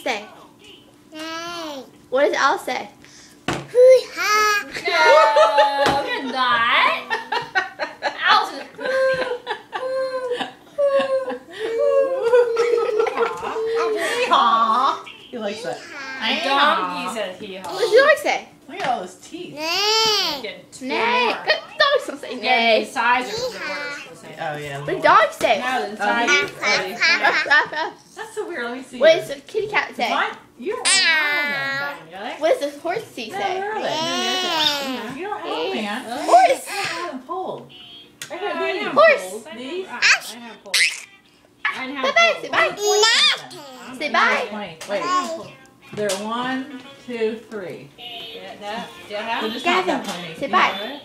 say? Nay. What does Al say? Hoo-ha. No, you're not. Alice is. Aw. He likes that. A donkey says hee haw. What does the dog say? Look at all those teeth. Nay. Get two Nay. more. Good dogs don't say Yeah, the nay. size are the worst. We'll say. Oh, yeah. What does dog say? No, the Oh, size he- is really Ruff, ruff, ruff. That's so weird. Let me see. What yours. does the kitty cat say? Mine, you don't have them. What does the horsey No, say? where are they? You don't have them, man. Horse. I have them pulled. I I got have these. Horse. poles. These? I have poles. I have Bye-bye. Say poles. bye. Say bye. Wait. There are 1, 2, 3. Yeah, that. So just not that Gavin, many. say Yeah. bye. Nay.